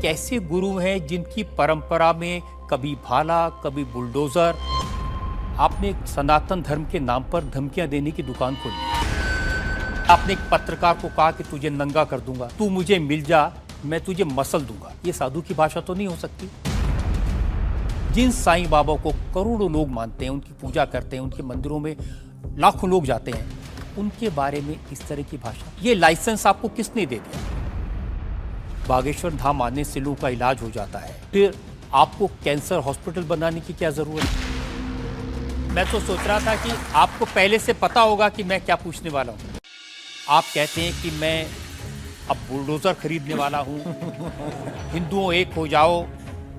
कैसे गुरु हैं जिनकी परंपरा में कभी भाला, कभी बुलडोजर। आपने एक सनातन धर्म के नाम पर धमकियां देने की दुकान खोली। आपने एक पत्रकार को कहा कि तुझे नंगा कर दूंगा, तू मुझे मिल जा, मैं तुझे मसल दूंगा। ये साधु की भाषा तो नहीं हो सकती। जिन साईं बाबा को करोड़ों लोग मानते हैं, उनकी पूजा करते हैं, उनके मंदिरों में लाखों लोग जाते हैं, उनके बारे में इस तरह की भाषा। ये लाइसेंस आपको किसने दे दिया? बागेश्वर धाम आने से लोगों का इलाज हो जाता है, फिर आपको कैंसर हॉस्पिटल बनाने की क्या जरूरत है? मैं तो सोच रहा था कि आपको पहले से पता होगा कि मैं क्या पूछने वाला हूँ। आप कहते हैं कि मैं अब बुलडोजर खरीदने वाला हूँ, हिंदुओं एक हो जाओ,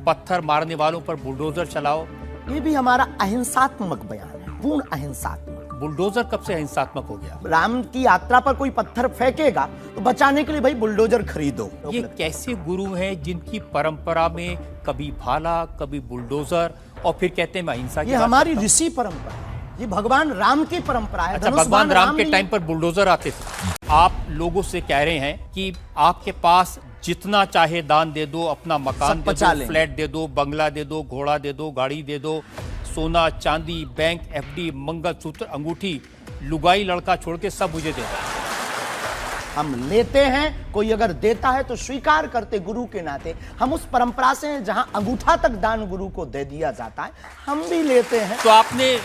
पत्थर मारने वालों पर बुलडोजर चलाओ। ये भी हमारा अहिंसात्मक बयान है, पूर्ण अहिंसात्मक। बुलडोजर कब से अहिंसात्मक हो गया? राम की यात्रा पर कोई पत्थर फेंकेगा तो बचाने के लिए भाई बुलडोजर खरीदो। ये कैसे गुरु हैं जिनकी परंपरा में कभी भाला, कभी बुलडोजर, और फिर कहते हैं मैं अहिंसा की ये बात हमारी करता हूं। ऋषि परंपरा है, ये भगवान राम की परंपरा है। अच्छा, भगवान राम के टाइम पर बुलडोजर आते थे। आप लोगों से कह रहे हैं कि आपके पास जितना चाहे दान दे दो, अपना मकान दे दो, फ्लैट दे दो, बंगला दे दो, घोड़ा दे दो, गाड़ी दे दो, सोना चांदी, बैंक, एफडी, मंगलसूत्र, अंगूठी, लुगाई लड़का छोड़ के सब मुझे दे दो। हम लेते हैं, कोई अगर देता है तो स्वीकार करते गुरु के नाते। हम उस परंपरा से हैं जहां अंगूठा तक दान गुरु को दे दिया जाता है, हम भी लेते हैं। तो आपने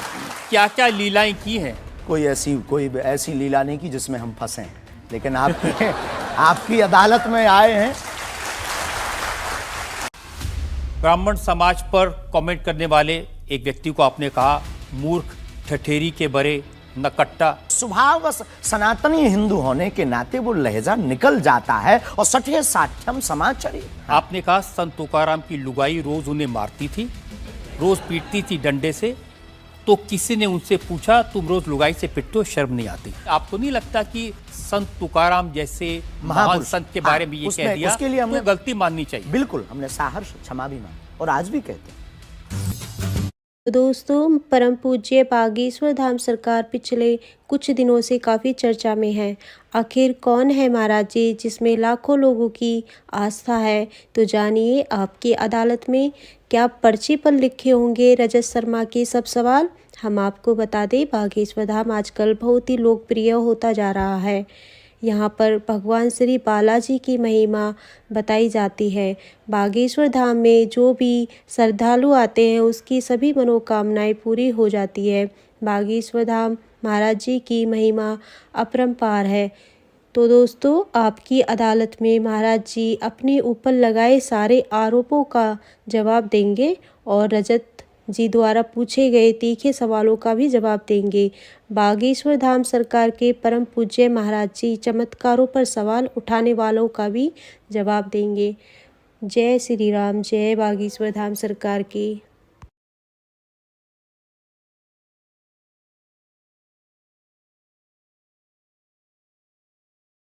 क्या क्या लीलाएं की हैं? कोई ऐसी लीला नहीं की जिसमें हम फंसे, लेकिन आपकी अदालत में आए हैं। ब्राह्मण समाज पर कमेंट करने वाले एक व्यक्ति को आपने कहा मूर्ख, ठठेरी के बरे, नकट्टा। स्वभाव सनातनी हिंदू होने के नाते वो लहजा निकल जाता है और सठे साठ्यम समाचरी। आपने कहा संत तुकाराम की लुगाई रोज उन्हें मारती थी, रोज पीटती थी डंडे से, तो किसी ने उनसे पूछा तुम रोज लुगाई से पिटते हो, शर्म नहीं आती? आपको नहीं लगता कि संत तुकाराम जैसे महान संत के बारे में ये कह दिया, उसके लिए हमने तो गलती माननी चाहिए? बिल्कुल, हमने सहर्ष क्षमा भी मांगी और आज भी कहते हैं। तो दोस्तों, परम पूज्य बागेश्वर धाम सरकार पिछले कुछ दिनों से काफ़ी चर्चा में है। आखिर कौन है महाराज जी जिसमें लाखों लोगों की आस्था है? तो जानिए आपकी अदालत में क्या पर्ची पर लिखे होंगे रजत शर्मा के सब सवाल। हम आपको बता दें, बागेश्वर धाम आजकल बहुत ही लोकप्रिय होता जा रहा है। यहाँ पर भगवान श्री बालाजी की महिमा बताई जाती है। बागेश्वर धाम में जो भी श्रद्धालु आते हैं उसकी सभी मनोकामनाएं पूरी हो जाती है। बागेश्वर धाम महाराज जी की महिमा अपरंपार है। तो दोस्तों, आपकी अदालत में महाराज जी अपने ऊपर लगाए सारे आरोपों का जवाब देंगे और रजत जी द्वारा पूछे गए तीखे सवालों का भी जवाब देंगे। बागेश्वर धाम सरकार के परम पूज्य महाराज जी चमत्कारों पर सवाल उठाने वालों का भी जवाब देंगे। जय श्री राम, जय बागेश्वर धाम सरकार की।